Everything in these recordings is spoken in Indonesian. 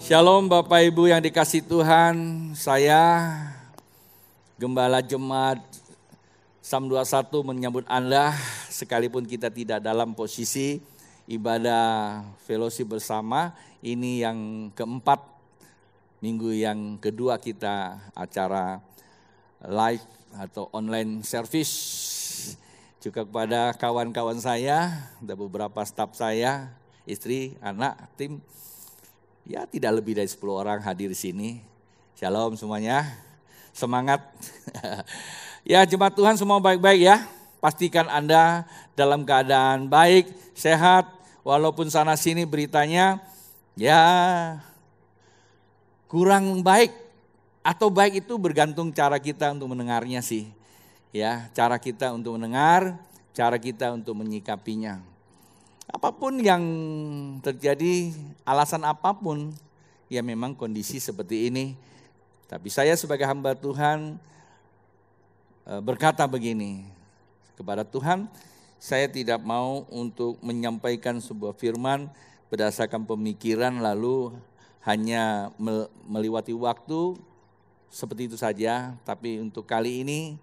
Shalom Bapak Ibu yang dikasih Tuhan, saya Gembala Jemaat Sam 21 menyambut Anda sekalipun kita tidak dalam posisi ibadah fellowship bersama. Ini yang keempat, minggu yang kedua kita acara live atau online service. Juga kepada kawan-kawan saya, ada beberapa staf saya, istri, anak, tim. Ya tidak lebih dari 10 orang hadir di sini. Shalom semuanya, semangat. Ya jemaat Tuhan semua baik-baik ya. Pastikan Anda dalam keadaan baik, sehat. Walaupun sana sini beritanya ya kurang baik. Atau baik itu bergantung cara kita untuk mendengarnya sih. Ya, cara kita untuk mendengar, cara kita untuk menyikapinya. Apapun yang terjadi, alasan apapun, ya memang kondisi seperti ini. Tapi saya sebagai hamba Tuhan berkata begini, kepada Tuhan, saya tidak mau untuk menyampaikan sebuah firman berdasarkan pemikiran lalu hanya melewati waktu seperti itu saja. Tapi untuk kali ini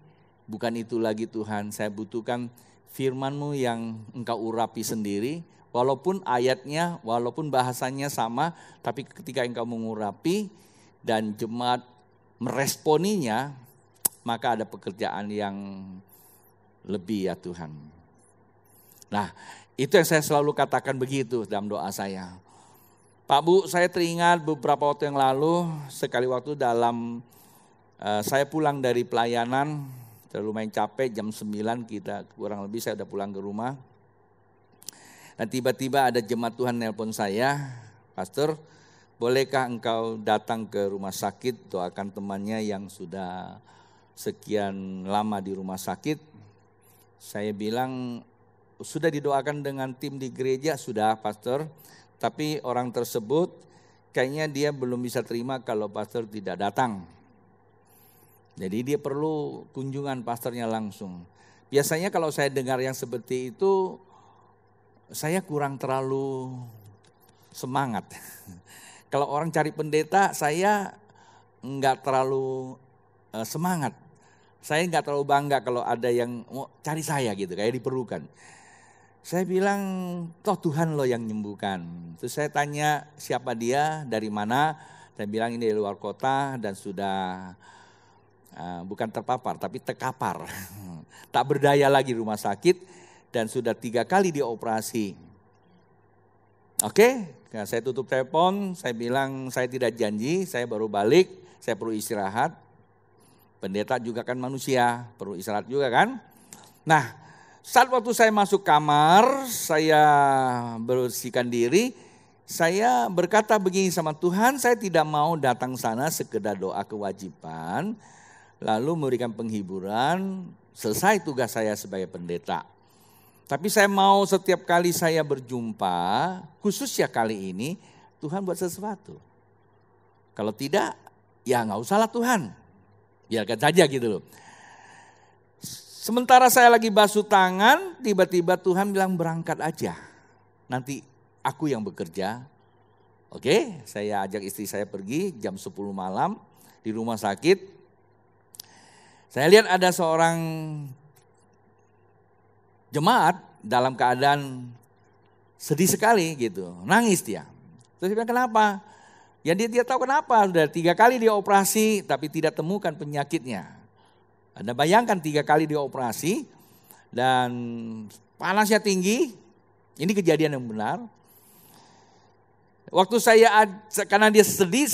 bukan itu lagi Tuhan, saya butuhkan firman-Mu yang Engkau urapi sendiri, walaupun ayatnya, walaupun bahasanya sama, tapi ketika Engkau mengurapi dan jemaat meresponinya, maka ada pekerjaan yang lebih ya Tuhan. Nah, itu yang saya selalu katakan begitu dalam doa saya. Pak Bu, saya teringat beberapa waktu yang lalu, sekali waktu dalam saya pulang dari pelayanan, lumayan capek, jam 9 kita kurang lebih saya udah pulang ke rumah. Dan tiba-tiba ada jemaat Tuhan nelpon saya, Pastor, bolehkah engkau datang ke rumah sakit, doakan temannya yang sudah sekian lama di rumah sakit. Saya bilang, sudah didoakan dengan tim di gereja, sudah Pastor. Tapi orang tersebut kayaknya dia belum bisa terima kalau Pastor tidak datang. Jadi dia perlu kunjungan pastornya langsung. Biasanya kalau saya dengar yang seperti itu, saya kurang terlalu semangat. Kalau orang cari pendeta, saya enggak terlalu semangat. Saya enggak terlalu bangga kalau ada yang mau cari saya gitu, kayak diperlukan. Saya bilang, toh Tuhan loh yang menyembuhkan. Terus saya tanya siapa dia, dari mana. Saya bilang ini dari luar kota dan sudah bukan terpapar tapi terkapar. Tak berdaya lagi rumah sakit dan sudah 3 kali dioperasi. Oke, nah, saya tutup telepon, saya bilang saya tidak janji, saya baru balik, saya perlu istirahat. Pendeta juga kan manusia, perlu istirahat juga kan. Nah, saat waktu saya masuk kamar, saya bersihkan diri, saya berkata begini sama Tuhan, saya tidak mau datang sana sekedar doa kewajiban, lalu memberikan penghiburan, selesai tugas saya sebagai pendeta. Tapi saya mau setiap kali saya berjumpa, khususnya kali ini, Tuhan buat sesuatu. Kalau tidak, ya gak usahlah Tuhan. Biarkan saja gitu loh. Sementara saya lagi basuh tangan, tiba-tiba Tuhan bilang berangkat aja. Nanti aku yang bekerja. Oke, saya ajak istri saya pergi jam 10 malam di rumah sakit. Saya lihat ada seorang jemaat dalam keadaan sedih sekali gitu, nangis dia. Terus dia bilang kenapa? Ya dia tahu kenapa, sudah 3 kali dia operasi tapi tidak temukan penyakitnya. Anda bayangkan 3 kali dia operasi dan panasnya tinggi, ini kejadian yang benar. Waktu karena dia sedih,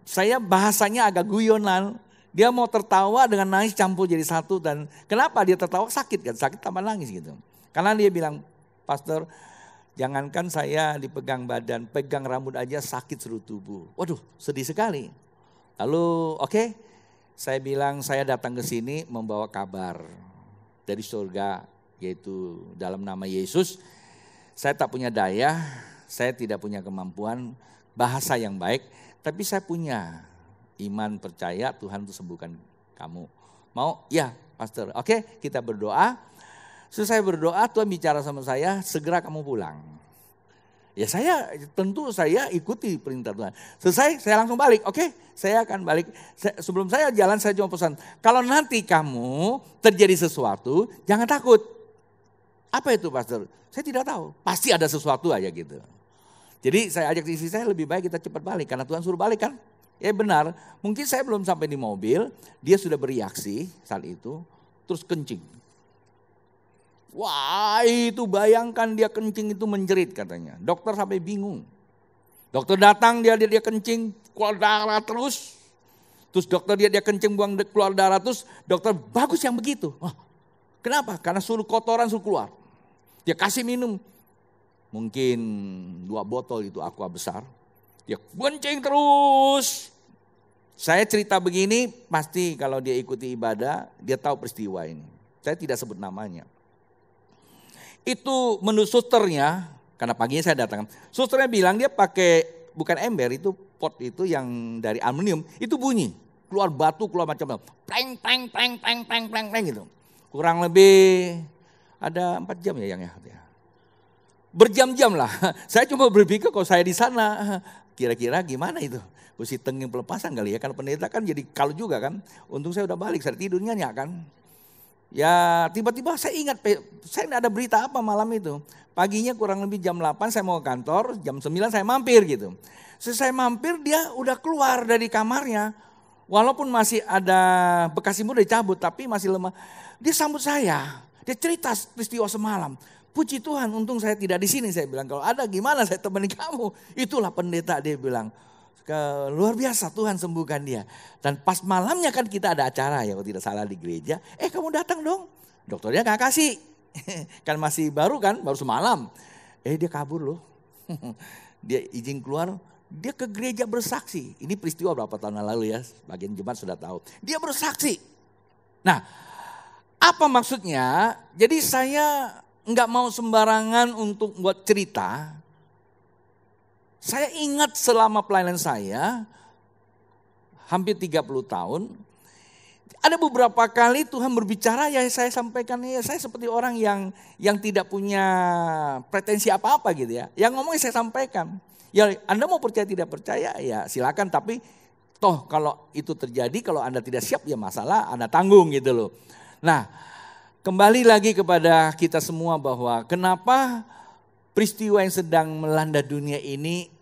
saya bahasanya agak guyonan. Dia mau tertawa dengan nangis campur jadi satu dan kenapa dia tertawa? Sakit kan, sakit tambah nangis gitu. Karena dia bilang, Pastor jangankan saya dipegang badan, pegang rambut aja sakit seluruh tubuh. Waduh sedih sekali. Lalu oke, saya bilang saya datang ke sini membawa kabar dari surga yaitu dalam nama Yesus. Saya tak punya daya, saya tidak punya kemampuan bahasa yang baik, tapi saya punya iman percaya Tuhan itu sembuhkan kamu. Mau? Ya Pastor. Oke, kita berdoa. Selesai berdoa Tuhan bicara sama saya, segera kamu pulang. Ya tentu saya ikuti perintah Tuhan. Selesai saya langsung balik, oke, saya akan balik. Sebelum saya jalan saya cuma pesan, kalau nanti kamu terjadi sesuatu jangan takut. Apa itu pastor? Saya tidak tahu, pasti ada sesuatu aja gitu. Jadi saya ajak istri saya, lebih baik kita cepat balik karena Tuhan suruh balik kan. Ya benar, mungkin saya belum sampai di mobil, dia sudah bereaksi saat itu, terus kencing. Wah itu bayangkan dia kencing itu menjerit katanya. Dokter sampai bingung. Dokter datang dia kencing keluar darah terus. Terus dokter dia kencing buang keluar darah terus. Dokter bagus yang begitu. Wah, kenapa? Karena suruh kotoran suruh keluar. Dia kasih minum. Mungkin 2 botol itu aqua besar. Dia kencing terus. Saya cerita begini pasti kalau dia ikuti ibadah dia tahu peristiwa ini. Saya tidak sebut namanya. Itu menurut susternya, karena paginya saya datang, susternya bilang dia pakai bukan ember, itu pot itu yang dari aluminium, itu bunyi, keluar batu, keluar macam-macam, pleng gitu. Kurang lebih ada 4 jam ya yang ya. Berjam-jam lah, saya cuma berpikir kalau saya di sana, kira-kira gimana itu. Mesti tenging pelepasan kali ya, karena pendeta kan jadi kalau juga kan, untung saya udah balik, saya tidurnya nyak kan. Ya tiba-tiba saya ingat, saya tidak ada berita apa malam itu. Paginya kurang lebih jam 8 saya mau ke kantor, jam 9 saya mampir gitu. Setelah saya mampir dia udah keluar dari kamarnya. Walaupun masih ada bekas selimut dicabut tapi masih lemah. Dia sambut saya, dia cerita peristiwa semalam. Puji Tuhan untung saya tidak di sini, saya bilang. Kalau ada gimana saya temani kamu. Itulah pendeta, dia bilang. Luar biasa Tuhan sembuhkan dia. Dan pas malamnya kan kita ada acara ya kalau tidak salah di gereja. Kamu datang dong. Dokternya gak kasih. Kan masih baru kan, baru semalam. Dia kabur loh. Dia izin keluar, dia ke gereja bersaksi. Ini peristiwa berapa tahun lalu ya, bagian jemaat sudah tahu. Dia bersaksi. Nah apa maksudnya? Jadi saya gak mau sembarangan untuk buat cerita. Saya ingat selama pelayanan saya, hampir 30 tahun, ada beberapa kali Tuhan berbicara ya saya sampaikan, ya saya seperti orang yang tidak punya pretensi apa-apa gitu ya. Yang ngomongnya saya sampaikan. Ya Anda mau percaya tidak percaya ya silakan, tapi toh kalau itu terjadi, kalau Anda tidak siap ya masalah Anda tanggung gitu loh. Nah kembali lagi kepada kita semua bahwa kenapa peristiwa yang sedang melanda dunia ini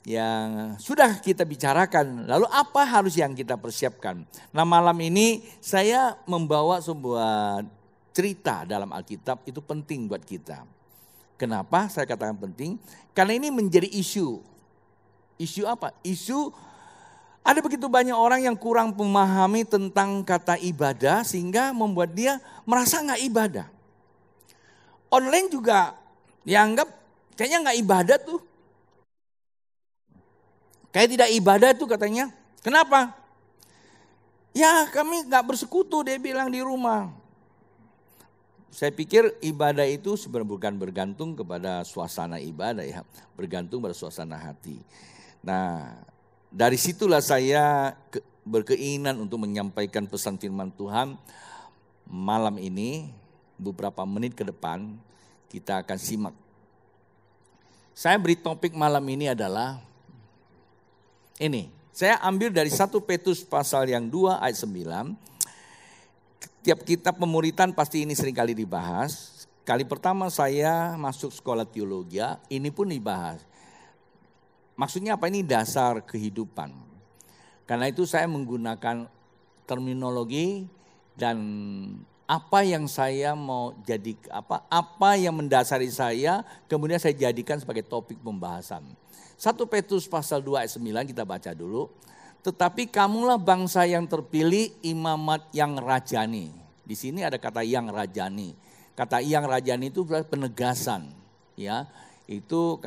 yang sudah kita bicarakan, lalu apa harus yang kita persiapkan. Nah malam ini saya membawa sebuah cerita dalam Alkitab, itu penting buat kita. Kenapa saya katakan penting? Karena ini menjadi isu. Isu apa? Isu ada begitu banyak orang yang kurang memahami tentang kata ibadah sehingga membuat dia merasa gak ibadah. Online juga dianggap kayaknya gak ibadah tuh. Kayak tidak ibadah tuh katanya. Kenapa? Ya kami gak bersekutu, dia bilang di rumah. Saya pikir ibadah itu sebenarnya bukan bergantung kepada suasana ibadah ya. Bergantung pada suasana hati. Nah dari situlah saya berkeinginan untuk menyampaikan pesan firman Tuhan. Malam ini beberapa menit ke depan kita akan simak. Saya beri topik malam ini adalah ini, saya ambil dari 1 Petrus pasal yang 2 ayat 9. Tiap kitab pemuritan pasti ini sering kali dibahas. Kali pertama saya masuk sekolah teologi, ini pun dibahas. Maksudnya apa? Ini dasar kehidupan. Karena itu saya menggunakan terminologi dan apa yang saya mau jadi, apa yang mendasari saya, kemudian saya jadikan sebagai topik pembahasan. 1 Petrus pasal 2 ayat 9 kita baca dulu. Tetapi kamulah bangsa yang terpilih, imamat yang rajani. Di sini ada kata yang rajani. Kata yang rajani itu berarti penegasan. Ya, itu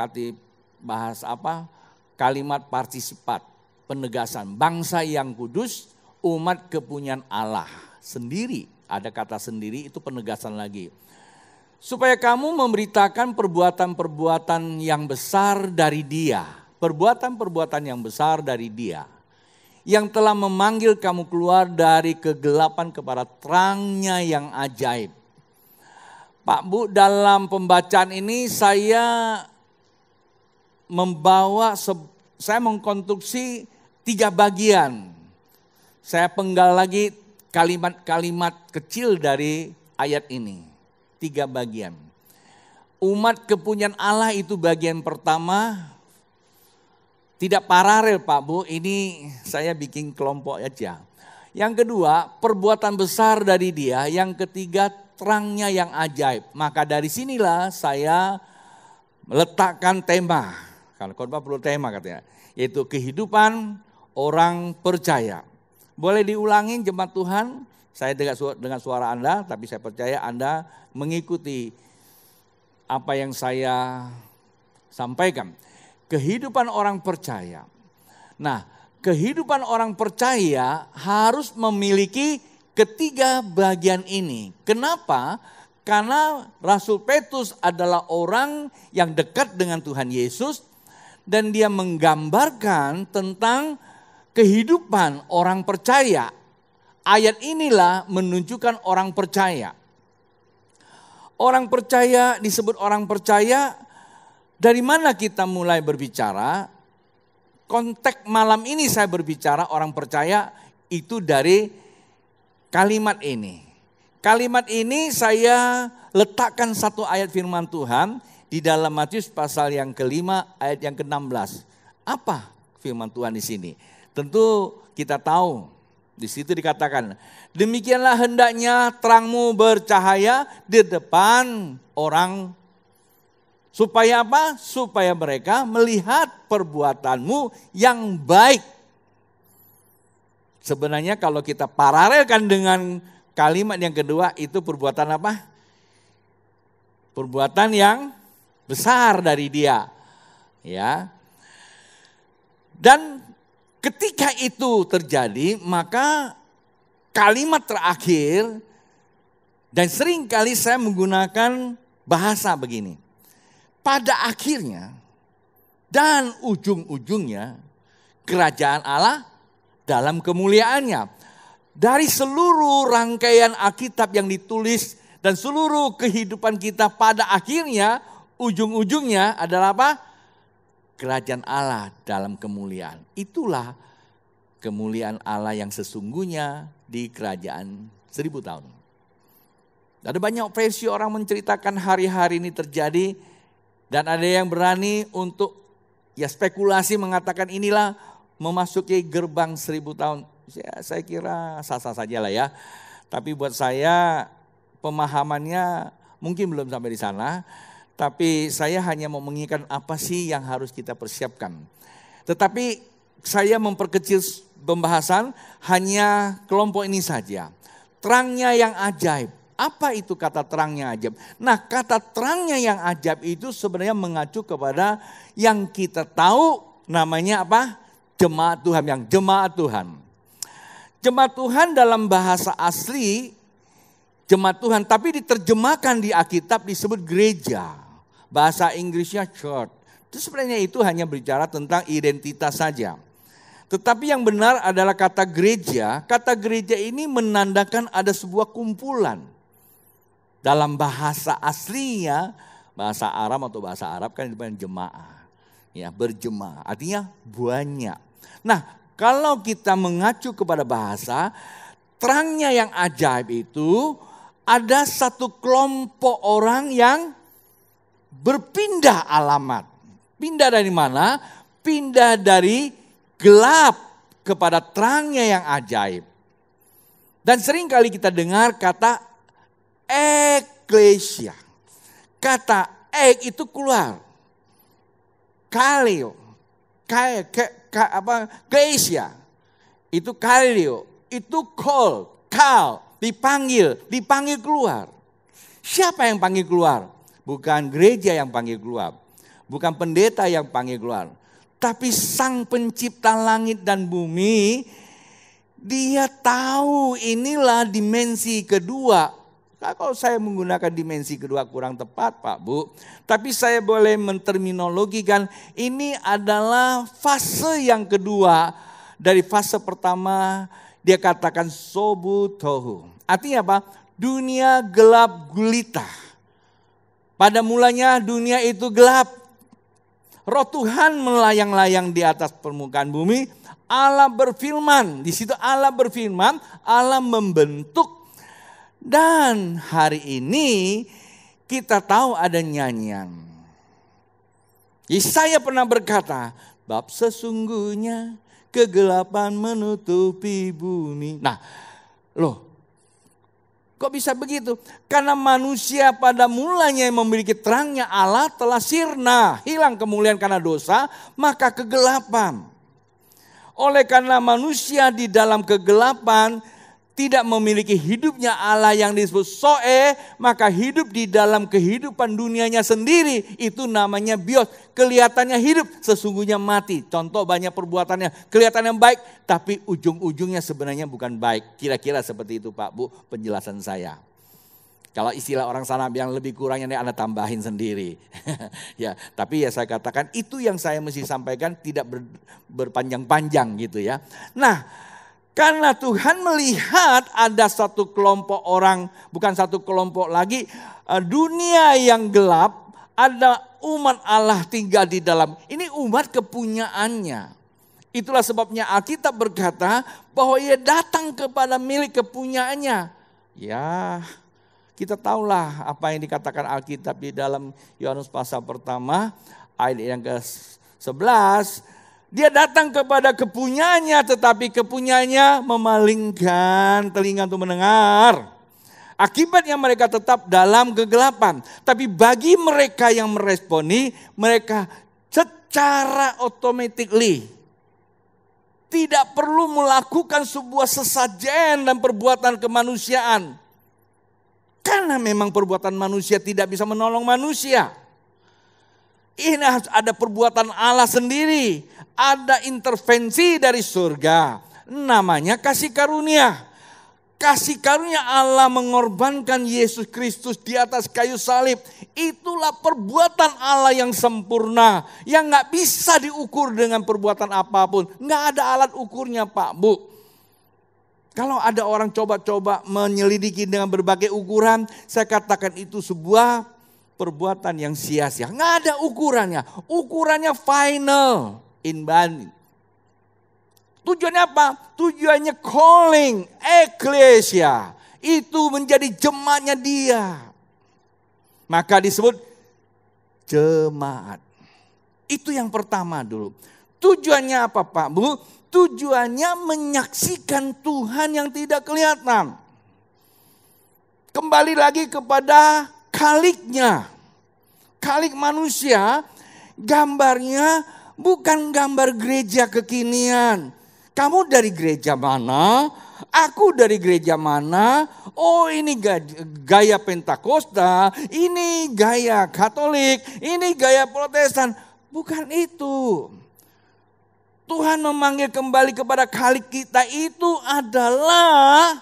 bahas apa? Kalimat partisipat, penegasan. Bangsa yang kudus, umat kepunyaan Allah sendiri. Ada kata sendiri itu penegasan lagi. Supaya kamu memberitakan perbuatan-perbuatan yang besar dari Dia. Perbuatan-perbuatan yang besar dari Dia. Yang telah memanggil kamu keluar dari kegelapan kepada terangnya yang ajaib. Pak Bu, dalam pembacaan ini saya saya mengkonstruksi 3 bagian. Saya penggal lagi kalimat-kalimat kecil dari ayat ini. 3 bagian. Umat kepunyaan Allah itu bagian pertama. Tidak paralel Pak Bu, ini saya bikin kelompok aja. Yang kedua, perbuatan besar dari Dia. Yang ketiga, terangnya yang ajaib. Maka dari sinilah saya meletakkan tema. Karena khotbah perlu tema katanya. Yaitu kehidupan orang percaya. Boleh diulangin jemaat Tuhan, saya dengan suara Anda, tapi saya percaya Anda mengikuti apa yang saya sampaikan. Kehidupan orang percaya. Nah, kehidupan orang percaya harus memiliki ketiga bagian ini. Kenapa? Karena Rasul Petrus adalah orang yang dekat dengan Tuhan Yesus dan dia menggambarkan tentang kehidupan orang percaya. Ayat inilah menunjukkan orang percaya. Orang percaya disebut orang percaya. Dari mana kita mulai berbicara? Konteks malam ini saya berbicara orang percaya itu dari kalimat ini. Kalimat ini saya letakkan satu ayat firman Tuhan di dalam Matius pasal yang kelima ayat yang ke-16. Apa firman Tuhan di sini? Tentu kita tahu, di situ dikatakan, demikianlah hendaknya terangmu bercahaya di depan orang. Supaya apa? Supaya mereka melihat perbuatanmu yang baik. Sebenarnya kalau kita paralelkan dengan kalimat yang kedua, itu perbuatan apa? Perbuatan yang besar dari Dia. Ya. Dan ketika itu terjadi, maka kalimat terakhir, dan seringkali saya menggunakan bahasa begini. Pada akhirnya dan ujung-ujungnya kerajaan Allah dalam kemuliaannya. Dari seluruh rangkaian Alkitab yang ditulis dan seluruh kehidupan kita pada akhirnya ujung-ujungnya adalah apa? Kerajaan Allah dalam kemuliaan. Itulah kemuliaan Allah yang sesungguhnya di kerajaan 1000 tahun. Ada banyak versi orang menceritakan hari-hari ini terjadi. Dan ada yang berani untuk spekulasi mengatakan inilah memasuki gerbang 1000 tahun. Saya kira sah-sah saja lah ya. Tapi buat saya pemahamannya mungkin belum sampai di sana. Tapi saya hanya mau mengingatkan apa sih yang harus kita persiapkan. Tetapi saya memperkecil pembahasan hanya kelompok ini saja. Terangnya yang ajaib. Apa itu kata terangnya ajaib? Nah, kata terangnya yang ajaib itu sebenarnya mengacu kepada yang kita tahu namanya apa? Jemaat Tuhan, yang jemaat Tuhan. Jemaat Tuhan dalam bahasa asli jemaat Tuhan, tapi diterjemahkan di Alkitab disebut gereja. Bahasa Inggrisnya church. Itu sebenarnya itu hanya bicara tentang identitas saja. Tetapi yang benar adalah kata gereja. Kata gereja ini menandakan ada sebuah kumpulan. Dalam bahasa aslinya, bahasa Arab atau bahasa Arab kan disebut jemaah. Ya, berjemaah, artinya banyak. Nah, kalau kita mengacu kepada bahasa, terangnya yang ajaib itu ada satu kelompok orang yang berpindah alamat. Pindah dari mana? Pindah dari gelap kepada terangnya yang ajaib. Dan sering kali kita dengar kata eklesia. Kata ek itu keluar. Kaleo. Klesia. Itu kaleo. Itu call. Dipanggil keluar. Siapa yang panggil keluar? Bukan gereja yang panggil keluar. Bukan pendeta yang panggil keluar. Tapi Sang Pencipta langit dan bumi, Dia tahu inilah dimensi kedua. Nah, kalau saya menggunakan dimensi kedua kurang tepat Pak Bu. Tapi saya boleh menterminologikan ini adalah fase yang kedua. Dari fase pertama dia katakan sobu tohu. Artinya apa? Dunia gelap gulita. Pada mulanya dunia itu gelap. Roh Tuhan melayang-layang di atas permukaan bumi. Allah berfirman, di situ Allah berfirman, Allah membentuk. Dan hari ini kita tahu ada nyanyian. Yesaya pernah berkata, bab sesungguhnya kegelapan menutupi bumi. Nah, loh, kok bisa begitu? Karena manusia pada mulanya yang memiliki terangnya Allah telah sirna, hilang kemuliaan karena dosa, maka kegelapan. Oleh karena manusia di dalam kegelapan tidak memiliki hidupnya Allah yang disebut Zoe, maka hidup di dalam kehidupan dunianya sendiri, itu namanya bios. Kelihatannya hidup, sesungguhnya mati. Contoh banyak perbuatannya, kelihatannya baik, tapi ujung-ujungnya sebenarnya bukan baik. Kira-kira seperti itu Pak Bu penjelasan saya. Kalau istilah orang sana yang lebih kurangnya ini Anda tambahin sendiri. Ya, tapi ya saya katakan itu yang saya mesti sampaikan, tidak berpanjang-panjang gitu ya. Nah, karena Tuhan melihat ada satu kelompok orang, bukan satu kelompok lagi, dunia yang gelap, ada umat Allah tinggal di dalam. Ini umat kepunyaannya. Itulah sebabnya Alkitab berkata bahwa ia datang kepada milik kepunyaannya. Ya, kita tahulah apa yang dikatakan Alkitab di dalam Yohanes pasal pertama ayat yang ke-11. Dia datang kepada kepunyaannya, tetapi kepunyaannya memalingkan telinga untuk mendengar. Akibatnya mereka tetap dalam kegelapan. Tapi bagi mereka yang meresponi, mereka secara automatically tidak perlu melakukan sebuah sesajen dan perbuatan kemanusiaan. Karena memang perbuatan manusia tidak bisa menolong manusia. Ini ada perbuatan Allah sendiri. Ada intervensi dari surga. Namanya kasih karunia. Kasih karunia Allah mengorbankan Yesus Kristus di atas kayu salib. Itulah perbuatan Allah yang sempurna. Yang gak bisa diukur dengan perbuatan apapun. Gak ada alat ukurnya Pak Bu. Kalau ada orang coba-coba menyelidiki dengan berbagai ukuran, saya katakan itu sebuah perbuatan yang sia-sia. Nggak ada ukurannya. Ukurannya final, inbanding. Tujuannya apa? Tujuannya calling, eklesia. Itu menjadi jemaatnya dia. Maka disebut jemaat. Itu yang pertama dulu. Tujuannya apa Pak Bu? Tujuannya menyaksikan Tuhan yang tidak kelihatan. Kembali lagi kepada kaliknya. Kalik manusia gambarnya bukan gambar gereja kekinian. Kamu dari gereja mana? Aku dari gereja mana? Oh ini gaya Pentakosta, ini gaya Katolik, ini gaya Protestan. Bukan itu. Tuhan memanggil kembali kepada kalik kita itu adalah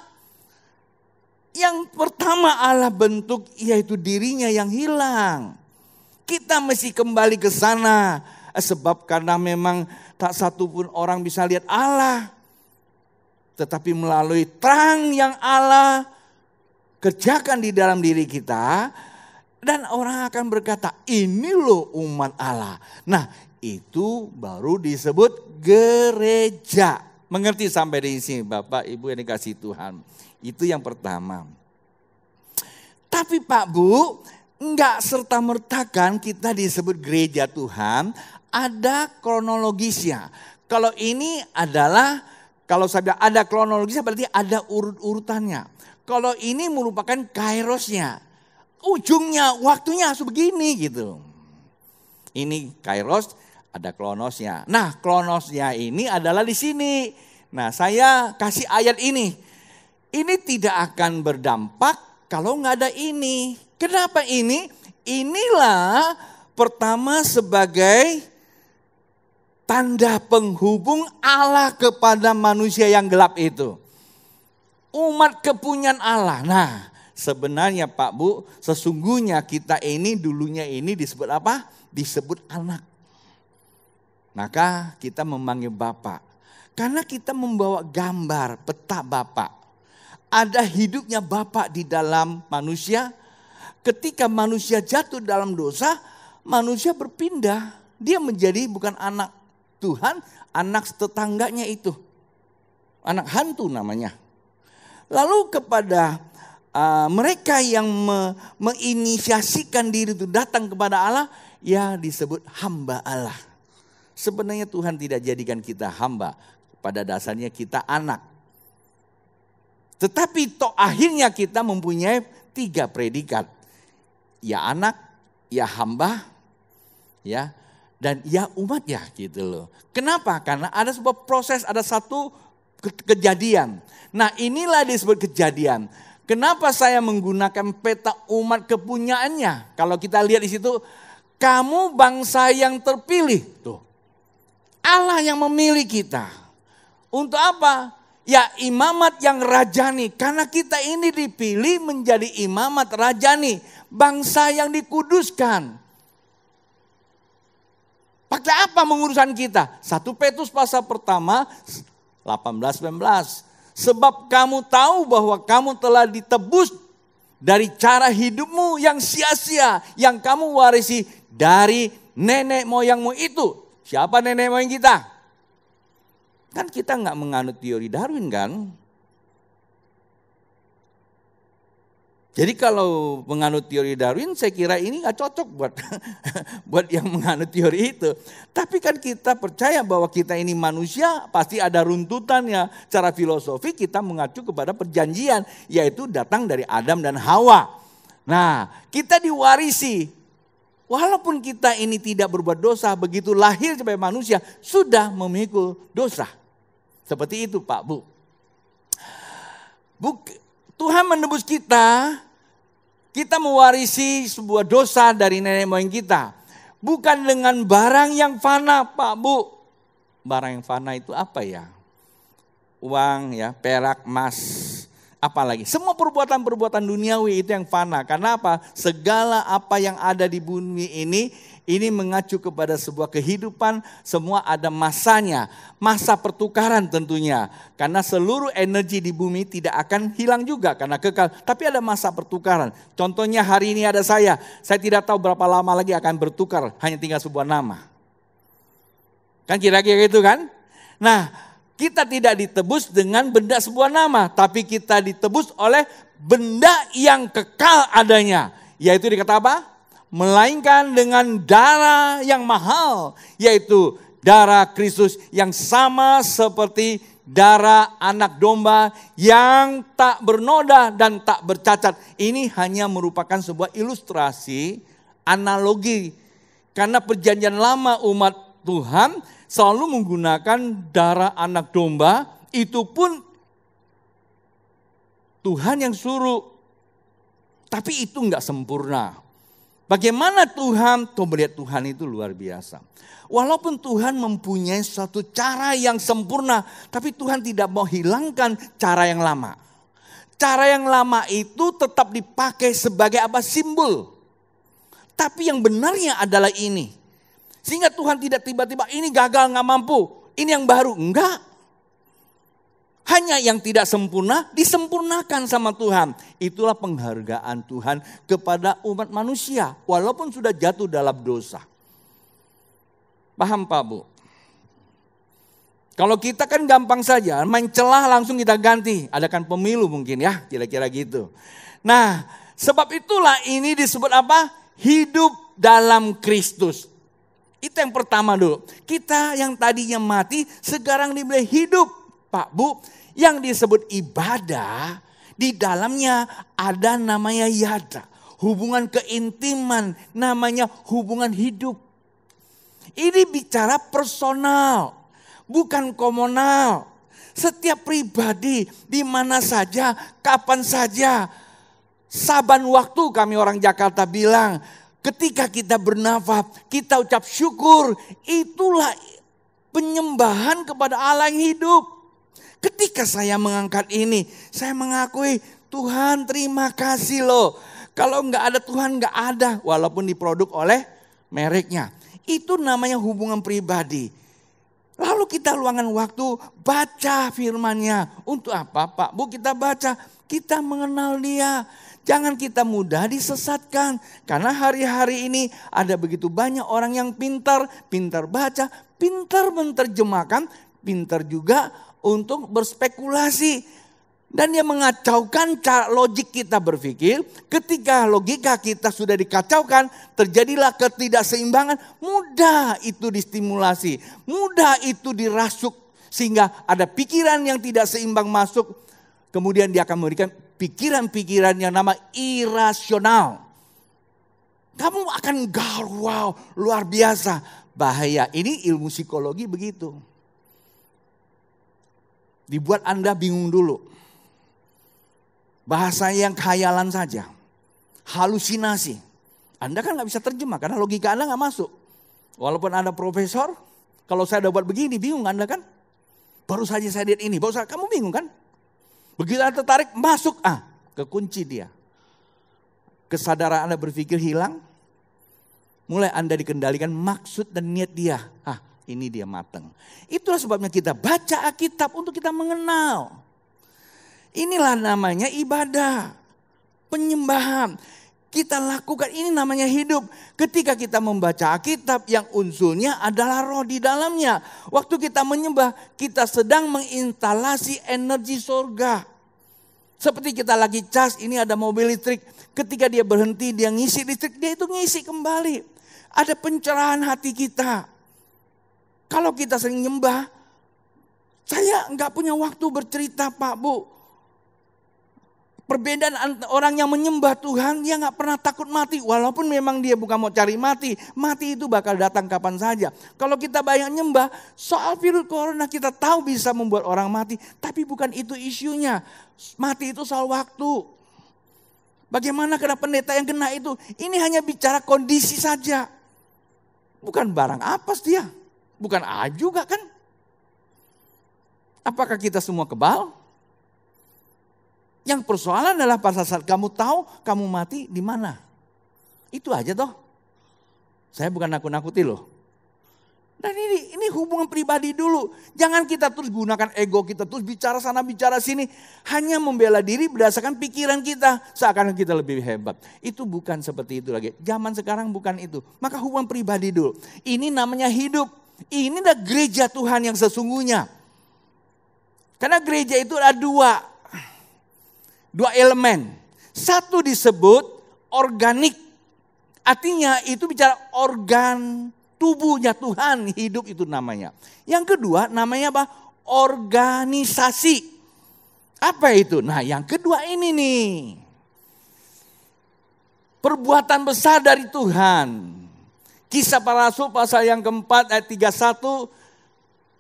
yang pertama Allah bentuk yaitu dirinya yang hilang. Kita mesti kembali ke sana. Sebab karena memang tak satu pun orang bisa lihat Allah. Tetapi melalui terang yang Allah kerjakan di dalam diri kita. Dan orang akan berkata ini loh umat Allah. Nah itu baru disebut gereja. Mengerti sampai di sini Bapak Ibu yang dikasihi Tuhan. Itu yang pertama. Tapi Pak Bu, enggak serta-mertakan kita disebut gereja Tuhan, ada kronologisnya. Kalau ini adalah, kalau saya bilang ada kronologisnya berarti ada urut-urutannya. Kalau ini merupakan kairosnya. Ujungnya, waktunya harus begini gitu. Ini kairos, ada kronosnya. Nah kronosnya ini adalah di sini. Nah saya kasih ayat ini. Ini tidak akan berdampak kalau nggak ada ini. Kenapa ini? Inilah pertama sebagai tanda penghubung Allah kepada manusia yang gelap itu. Umat kepunyaan Allah. Nah sebenarnya Pak Bu, sesungguhnya kita ini dulunya ini disebut apa? Disebut anak. Maka kita memanggil Bapak. Karena kita membawa gambar peta Bapak. Ada hidupnya Bapak di dalam manusia. Ketika manusia jatuh dalam dosa, manusia berpindah. dia menjadi bukan anak Tuhan, anak tetangganya itu. Anak hantu namanya. Lalu kepada mereka yang menginisiasikan diri itu datang kepada Allah, ya disebut hamba Allah. Sebenarnya Tuhan tidak jadikan kita hamba, pada dasarnya kita anak. Tetapi akhirnya kita mempunyai 3 predikat. Ya anak, ya hamba, ya dan ya umat ya gitu loh. Kenapa? Karena ada sebuah proses, ada satu kejadian. Nah inilah disebut kejadian. Kenapa saya menggunakan peta umat kepunyaannya? Kalau kita lihat di situ, kamu bangsa yang terpilih. Tuh, Allah yang memilih kita. Untuk apa? Ya imamat yang rajani. Karena kita ini dipilih menjadi imamat rajani. Bangsa yang dikuduskan. Pakai apa mengurusan kita? 1 Petrus pasal pertama 18-19. Sebab kamu tahu bahwa kamu telah ditebus dari cara hidupmu yang sia-sia. Yang kamu warisi dari nenek moyangmu itu. Siapa nenek moyang kita? Kan kita nggak menganut teori Darwin kan? Jadi kalau menganut teori Darwin, saya kira ini nggak cocok buat yang menganut teori itu. Tapi kan kita percaya bahwa kita ini manusia, pasti ada runtutannya. Secara filosofi kita mengacu kepada perjanjian, yaitu datang dari Adam dan Hawa. Nah, kita diwarisi. Walaupun kita ini tidak berbuat dosa, begitu lahir sebagai manusia, sudah memikul dosa. Seperti itu Pak Bu. Tuhan menebus kita mewarisi sebuah dosa dari nenek moyang kita. Bukan dengan barang yang fana Pak Bu. Barang yang fana itu apa ya? Uang ya, perak, emas, apalagi. Semua perbuatan-perbuatan duniawi itu yang fana. Karena apa? Segala apa yang ada di bumi ini mengacu kepada sebuah kehidupan, semua ada masanya, masa pertukaran tentunya. Karena seluruh energi di bumi tidak akan hilang juga karena kekal, tapi ada masa pertukaran. Contohnya hari ini ada saya tidak tahu berapa lama lagi akan bertukar, hanya tinggal sebuah nama. Kan kira-kira gitu kan? Nah, kita tidak ditebus dengan benda sebuah nama, tapi kita ditebus oleh benda yang kekal adanya. Yaitu dikata apa? Melainkan dengan darah yang mahal, yaitu darah Kristus yang sama seperti darah anak domba yang tak bernoda dan tak bercacat. Ini hanya merupakan sebuah ilustrasi, analogi. Karena perjanjian lama umat Tuhan selalu menggunakan darah anak domba, itu pun Tuhan yang suruh. Tapi itu enggak sempurna. Bagaimana Tuhan? Tuh melihat Tuhan itu luar biasa. Walaupun Tuhan mempunyai suatu cara yang sempurna, tapi Tuhan tidak mau hilangkan cara yang lama. Cara yang lama itu tetap dipakai sebagai apa? Simbol. Tapi yang benarnya adalah ini. Sehingga Tuhan tidak tiba-tiba ini gagal gak mampu, ini yang baru. Enggak. Hanya yang tidak sempurna disempurnakan sama Tuhan. Itulah penghargaan Tuhan kepada umat manusia. Walaupun sudah jatuh dalam dosa. Paham Pak Bu? Kalau kita kan gampang saja. Main celah langsung kita ganti. Adakan pemilu mungkin ya. Kira-kira gitu. Nah sebab itulah ini disebut apa? Hidup dalam Kristus. Itu yang pertama dulu. Kita yang tadinya mati sekarang diberi hidup. Pak Bu, yang disebut ibadah, di dalamnya ada namanya yada. Hubungan keintiman, namanya hubungan hidup. Ini bicara personal, bukan komunal. Setiap pribadi, di mana saja, kapan saja. Saban waktu kami orang Jakarta bilang, ketika kita bernafas, kita ucap syukur. Itulah penyembahan kepada Allah yang hidup. Ketika saya mengangkat ini, saya mengakui Tuhan terima kasih loh. Kalau enggak ada Tuhan enggak ada, walaupun diproduk oleh mereknya. Itu namanya hubungan pribadi. Lalu kita luangkan waktu baca firman-Nya. Untuk apa Pak? Bu, kita baca, kita mengenal Dia. Jangan kita mudah disesatkan. Karena hari-hari ini ada begitu banyak orang yang pintar baca, pintar menerjemahkan, pintar juga untuk berspekulasi. Dan dia mengacaukan logik kita berpikir. Ketika logika kita sudah dikacaukan, terjadilah ketidakseimbangan. Mudah itu distimulasi, mudah itu dirasuk. Sehingga ada pikiran yang tidak seimbang masuk. Kemudian dia akan memberikan pikiran-pikiran yang nama irasional. Kamu akan wow, luar biasa. Bahaya, ini ilmu psikologi begitu. Dibuat Anda bingung dulu. Bahasa yang khayalan saja. Halusinasi. Anda kan gak bisa terjemah karena logika Anda gak masuk. Walaupun Anda profesor, kalau saya dapat begini bingung Anda kan. Baru saja saya lihat ini, kamu bingung kan. Begitu Anda tertarik masuk, kekunci dia. Kesadaran Anda berpikir hilang. Mulai Anda dikendalikan maksud dan niat dia. Ini dia mateng. Itulah sebabnya kita baca Alkitab untuk kita mengenal. Inilah namanya ibadah, penyembahan. Kita lakukan ini namanya hidup. Ketika kita membaca Alkitab yang unsurnya adalah roh di dalamnya. Waktu kita menyembah, kita sedang menginstalasi energi surga. Seperti kita lagi cas, ini ada mobil listrik. Ketika dia berhenti, dia ngisi listrik, dia itu ngisi kembali. Ada pencerahan hati kita. Kalau kita sering nyembah, saya nggak punya waktu bercerita Pak Bu. Perbedaan orang yang menyembah Tuhan, dia gak pernah takut mati. Walaupun memang dia bukan mau cari mati. Mati itu bakal datang kapan saja. Kalau kita banyak nyembah, soal virus corona kita tahu bisa membuat orang mati. Tapi bukan itu isunya. Mati itu soal waktu. Bagaimana kena pendeta yang kena itu? Ini hanya bicara kondisi saja. Bukan barang apes dia. Bukan A juga kan. Apakah kita semua kebal? Yang persoalan adalah pada saat kamu tahu kamu mati di mana. Itu aja toh. Saya bukan nakut-nakuti loh. Dan ini hubungan pribadi dulu. Jangan kita terus gunakan ego kita terus bicara sana bicara sini. Hanya membela diri berdasarkan pikiran kita. Seakan kita lebih hebat. Itu bukan seperti itu lagi. Zaman sekarang bukan itu. Maka hubungan pribadi dulu. Ini namanya hidup. Ini adalah gereja Tuhan yang sesungguhnya. Karena gereja itu ada dua elemen. Satu disebut organik. Artinya itu bicara organ tubuhnya Tuhan. Hidup itu namanya. Yang kedua namanya apa? Organisasi. Apa itu? Nah yang kedua ini nih. Perbuatan besar dari Tuhan. Kisah para Rasul pasal yang keempat ayat 31.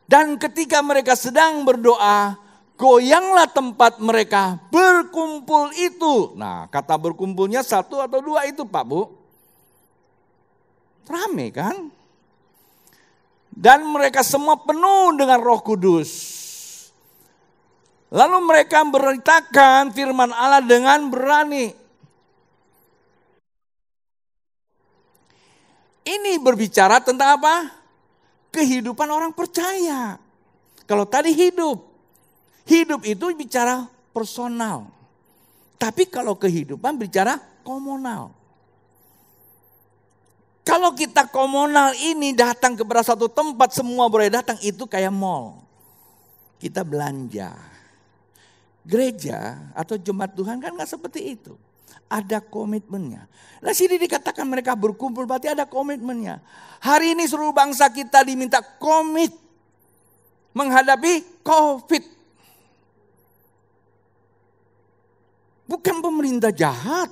Dan ketika mereka sedang berdoa, goyanglah tempat mereka berkumpul itu. Nah kata berkumpulnya 1 atau 2 itu Pak Bu. Rame kan? Dan mereka semua penuh dengan Roh Kudus. Lalu mereka memberitakan firman Allah dengan berani. Ini berbicara tentang apa? Kehidupan orang percaya. Kalau tadi hidup itu bicara personal. Tapi kalau kehidupan bicara komunal. Kalau kita komunal ini datang kepada satu tempat semua boleh datang, itu kayak mall. Kita belanja. Gereja atau jemaat Tuhan kan gak seperti itu. Ada komitmennya. Nah sini dikatakan mereka berkumpul berarti ada komitmennya. Hari ini seluruh bangsa kita diminta komit menghadapi COVID. Bukan pemerintah jahat.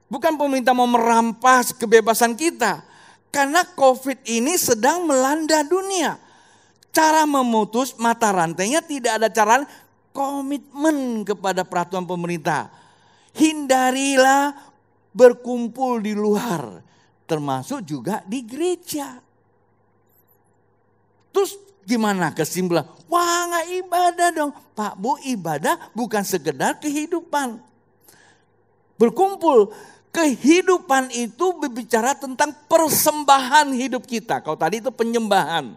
Bukan pemerintah mau merampas kebebasan kita. Karena COVID ini sedang melanda dunia. Cara memutus mata rantainya tidak ada cara komitmen kepada peraturan pemerintah. Hindarilah berkumpul di luar. Termasuk juga di gereja. Terus gimana kesimpulan? Wah gak ibadah dong. Pak Bu, ibadah bukan sekedar kehidupan. Berkumpul. Kehidupan itu berbicara tentang persembahan hidup kita. Kalau tadi itu penyembahan.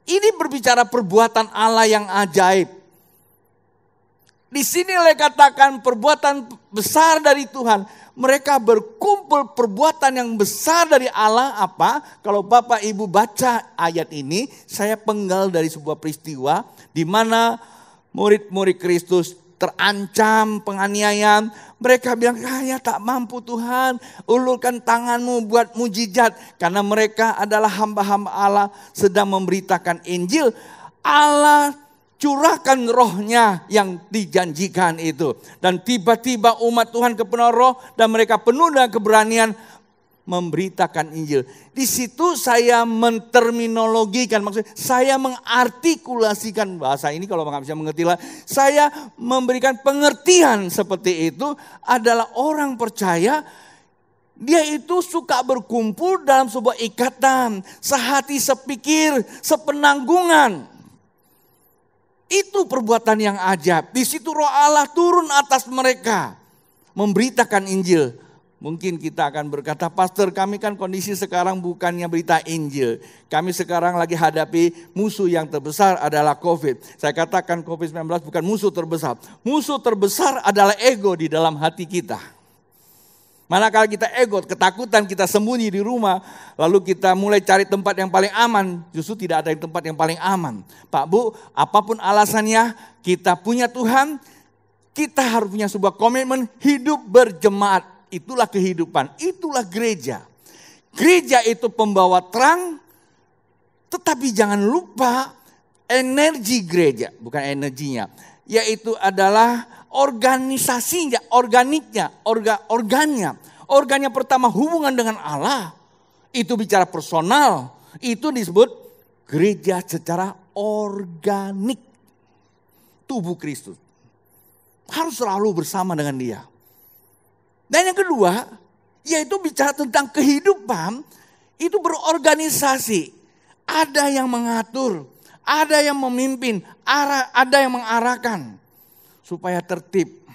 Ini berbicara perbuatan Allah yang ajaib. Di sini katakan perbuatan besar dari Tuhan. Mereka berkumpul perbuatan yang besar dari Allah apa? Kalau Bapak Ibu baca ayat ini, saya penggal dari sebuah peristiwa di mana murid-murid Kristus terancam penganiayaan. Mereka bilang, ya tak mampu Tuhan, ulurkan tanganmu buat mujizat. Karena mereka adalah hamba-hamba Allah sedang memberitakan Injil. Allah curahkan rohnya yang dijanjikan itu. Dan tiba-tiba umat Tuhan kepenuhan roh dan mereka penuh dengan keberanian memberitakan Injil. Di situ saya menterminologikan, maksudnya saya mengartikulasikan bahasa ini, kalau nggak bisa mengerti lah. Saya memberikan pengertian seperti itu adalah orang percaya, dia itu suka berkumpul dalam sebuah ikatan, sehati, sepikir, sepenanggungan. Itu perbuatan yang ajaib. Di situ roh Allah turun atas mereka. Memberitakan Injil. Mungkin kita akan berkata, pastor kami kan kondisi sekarang bukannya berita Injil. Kami sekarang lagi hadapi musuh yang terbesar adalah COVID. Saya katakan COVID-19 bukan musuh terbesar. Musuh terbesar adalah ego di dalam hati kita. Manakala kita ego, ketakutan, kita sembunyi di rumah, lalu kita mulai cari tempat yang paling aman, justru tidak ada tempat yang paling aman. Pak Bu, apapun alasannya, kita punya Tuhan, kita harus punya sebuah komitmen hidup berjemaat. Itulah kehidupan, itulah gereja. Gereja itu pembawa terang, tetapi jangan lupa energi gereja, bukan energinya, yaitu adalah organisasinya, organiknya, organnya. Organnya pertama hubungan dengan Allah. Itu bicara personal. Itu disebut gereja secara organik. Tubuh Kristus. Harus selalu bersama dengan dia. Dan yang kedua, yaitu bicara tentang kehidupan. Itu berorganisasi. Ada yang mengatur. Ada yang memimpin. Ada yang mengarahkan. Supaya tertib.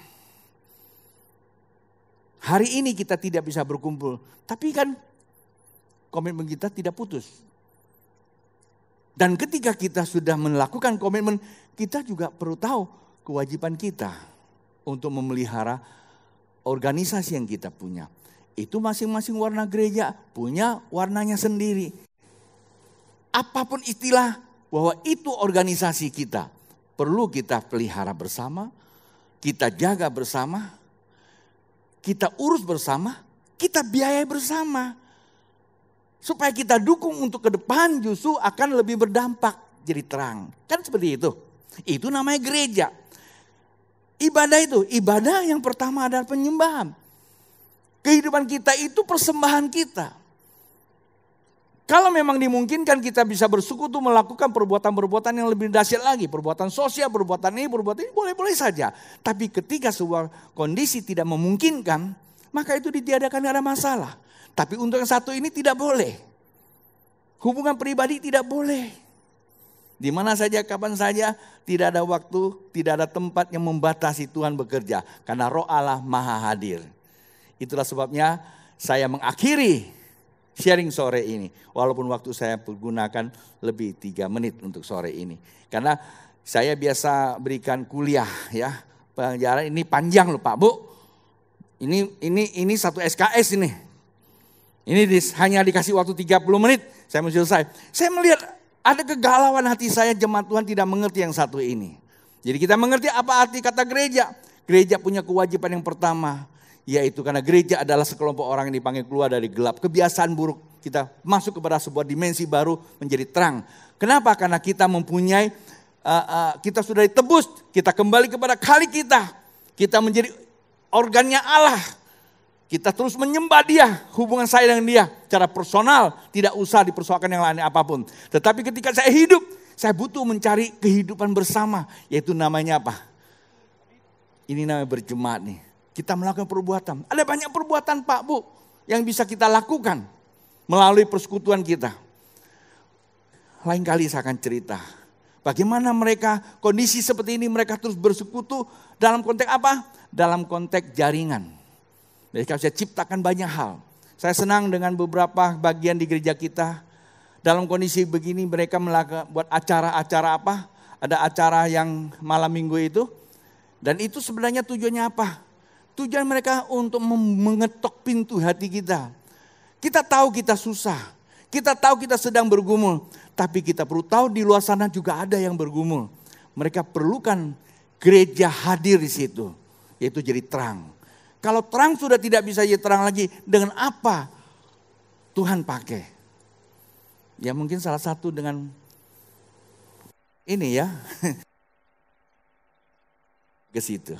Hari ini kita tidak bisa berkumpul. Tapi kan komitmen kita tidak putus. Dan ketika kita sudah melakukan komitmen, kita juga perlu tahu kewajiban kita untuk memelihara organisasi yang kita punya. Itu masing-masing warna gereja punya warnanya sendiri. Apapun istilah bahwa itu organisasi kita. Perlu kita pelihara bersama. Kita jaga bersama, kita urus bersama, kita biayai bersama. Supaya kita dukung untuk ke depan justru akan lebih berdampak jadi terang. Kan seperti itu. Itu namanya gereja. Ibadah yang pertama adalah penyembahan. Kehidupan kita itu persembahan kita. Kalau memang dimungkinkan kita bisa bersekutu melakukan perbuatan-perbuatan yang lebih dahsyat lagi. Perbuatan sosial, perbuatan ini boleh-boleh saja. Tapi ketika sebuah kondisi tidak memungkinkan, maka itu ditiadakan, tidak ada masalah. Tapi untuk yang satu ini tidak boleh. Hubungan pribadi tidak boleh. Di mana saja, kapan saja, tidak ada waktu, tidak ada tempat yang membatasi Tuhan bekerja. Karena roh Allah maha hadir. Itulah sebabnya saya mengakhiri sharing sore ini. Walaupun waktu saya pergunakan lebih 3 menit untuk sore ini. Karena saya biasa berikan kuliah ya. Pengajaran ini panjang loh Pak Bu. Ini satu SKS ini. Ini hanya dikasih waktu 30 menit. Saya mau selesai. Saya melihat ada kegalauan hati saya, jemaat Tuhan tidak mengerti yang satu ini. Jadi kita mengerti apa arti kata gereja. Gereja punya kewajiban yang pertama. Yaitu karena gereja adalah sekelompok orang yang dipanggil keluar dari gelap. Kebiasaan buruk kita masuk kepada sebuah dimensi baru menjadi terang. Kenapa? Karena kita mempunyai, kita sudah ditebus. Kita kembali kepada kali kita. Kita menjadi organnya Allah. Kita terus menyembah dia. Hubungan saya dengan dia. Secara personal. Tidak usah dipersoalkan yang lain apapun. Tetapi ketika saya hidup. Saya butuh mencari kehidupan bersama. Yaitu namanya apa? Ini namanya berjemaat nih. Kita melakukan perbuatan. Ada banyak perbuatan Pak Bu yang bisa kita lakukan melalui persekutuan kita. Lain kali saya akan cerita. Bagaimana mereka kondisi seperti ini mereka terus bersekutu dalam konteks apa? Dalam konteks jaringan. Mereka bisa ciptakan banyak hal. Saya senang dengan beberapa bagian di gereja kita. Dalam kondisi begini mereka buat acara-acara apa? Ada acara yang malam minggu itu. Dan itu sebenarnya tujuannya apa? Tujuan mereka untuk mengetok pintu hati kita. Kita tahu kita susah. Kita tahu kita sedang bergumul. Tapi kita perlu tahu di luar sana juga ada yang bergumul. Mereka perlukan gereja hadir di situ. Yaitu jadi terang. Kalau terang sudah tidak bisa jadi terang lagi, dengan apa Tuhan pakai? Ya mungkin salah satu dengan ini ya. Ke situ.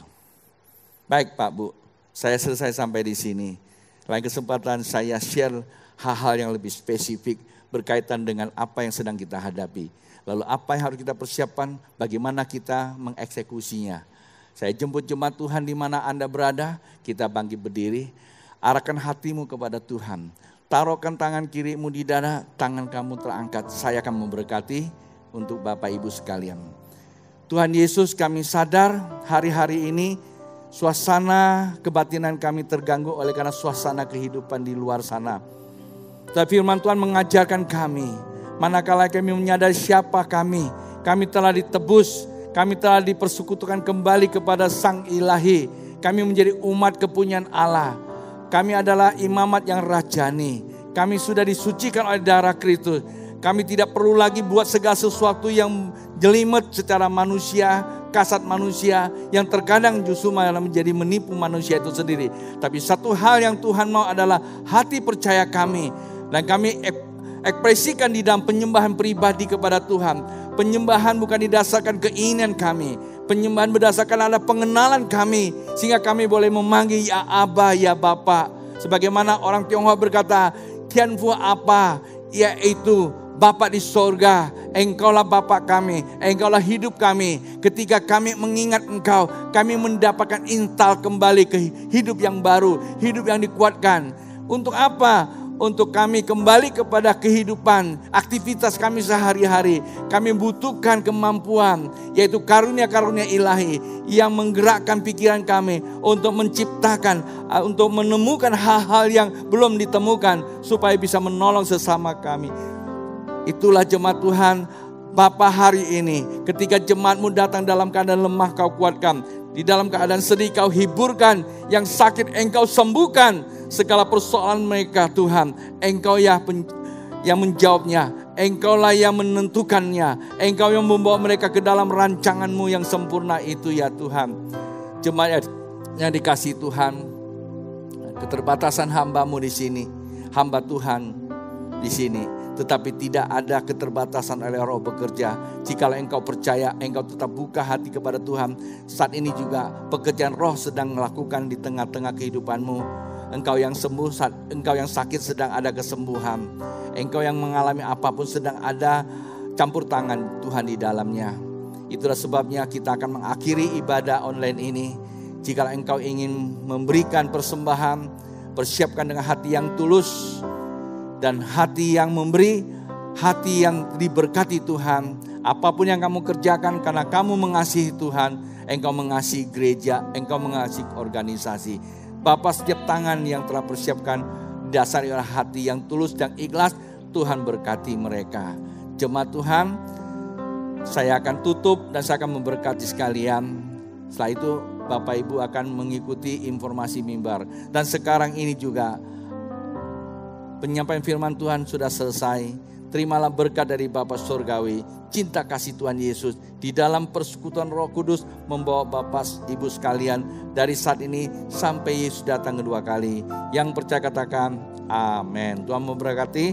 Baik Pak Bu, saya selesai sampai di sini. Lain kesempatan saya share hal-hal yang lebih spesifik berkaitan dengan apa yang sedang kita hadapi. Lalu apa yang harus kita persiapkan, bagaimana kita mengeksekusinya. Saya jemput jemaat Tuhan di mana Anda berada, kita bangkit berdiri, arahkan hatimu kepada Tuhan. Taruhkan tangan kirimu di dada, tangan kamu terangkat, saya akan memberkati untuk Bapak Ibu sekalian. Tuhan Yesus, kami sadar hari-hari ini suasana kebatinan kami terganggu oleh karena suasana kehidupan di luar sana. Tapi firman Tuhan mengajarkan kami, manakala kami menyadari siapa kami telah ditebus, kami telah dipersekutukan kembali kepada Sang Ilahi. Kami menjadi umat kepunyaan Allah. Kami adalah imamat yang rajani. Kami sudah disucikan oleh darah Kristus. Kami tidak perlu lagi buat segala sesuatu yang jelimet secara manusia, kasat manusia, yang terkadang justru malah menjadi menipu manusia itu sendiri. Tapi satu hal yang Tuhan mau adalah hati percaya kami. Dan kami ekspresikan di dalam penyembahan pribadi kepada Tuhan. Penyembahan bukan didasarkan keinginan kami. Penyembahan berdasarkan ada pengenalan kami. Sehingga kami boleh memanggil ya Aba, ya Bapa. Sebagaimana orang Tionghoa berkata, Tian Fu apa? Yaitu Bapa di sorga, Engkaulah Bapa kami, Engkaulah hidup kami. Ketika kami mengingat Engkau, kami mendapatkan instal kembali ke hidup yang baru, hidup yang dikuatkan. Untuk apa? Untuk kami kembali kepada kehidupan, aktivitas kami sehari-hari. Kami butuhkan kemampuan, yaitu karunia-karunia ilahi yang menggerakkan pikiran kami untuk menciptakan, untuk menemukan hal-hal yang belum ditemukan supaya bisa menolong sesama kami. Itulah jemaat Tuhan Bapa hari ini. Ketika jemaatmu datang dalam keadaan lemah, kau kuatkan. Di dalam keadaan sedih kau hiburkan. Yang sakit engkau sembuhkan. Segala persoalan mereka Tuhan, Engkau yang menjawabnya. Engkaulah yang menentukannya. Engkau yang membawa mereka ke dalam rancangan-Mu yang sempurna itu ya Tuhan. Jemaat yang dikasihi Tuhan, keterbatasan hamba-Mu di sini, hamba Tuhan di sini. Tetapi tidak ada keterbatasan oleh Roh bekerja. Jikalau engkau percaya, engkau tetap buka hati kepada Tuhan. Saat ini juga pekerjaan Roh sedang melakukan di tengah-tengah kehidupanmu. Engkau yang sembuh, engkau yang sakit sedang ada kesembuhan. Engkau yang mengalami apapun sedang ada campur tangan Tuhan di dalamnya. Itulah sebabnya kita akan mengakhiri ibadah online ini. Jika engkau ingin memberikan persembahan, persiapkan dengan hati yang tulus. Dan hati yang memberi, hati yang diberkati Tuhan. Apapun yang kamu kerjakan karena kamu mengasihi Tuhan. Engkau mengasihi gereja, engkau mengasihi organisasi. Bapa, setiap tangan yang telah persiapkan dasar oleh hati yang tulus dan ikhlas, Tuhan berkati mereka. Jemaat Tuhan, saya akan tutup dan saya akan memberkati sekalian. Setelah itu Bapak Ibu akan mengikuti informasi mimbar. Dan sekarang ini juga penyampaian firman Tuhan sudah selesai. Terimalah berkat dari Bapa Surgawi, cinta kasih Tuhan Yesus di dalam persekutuan Roh Kudus membawa Bapak Ibu sekalian dari saat ini sampai Yesus datang kedua kali. Yang percaya katakan amin. Tuhan memberkati.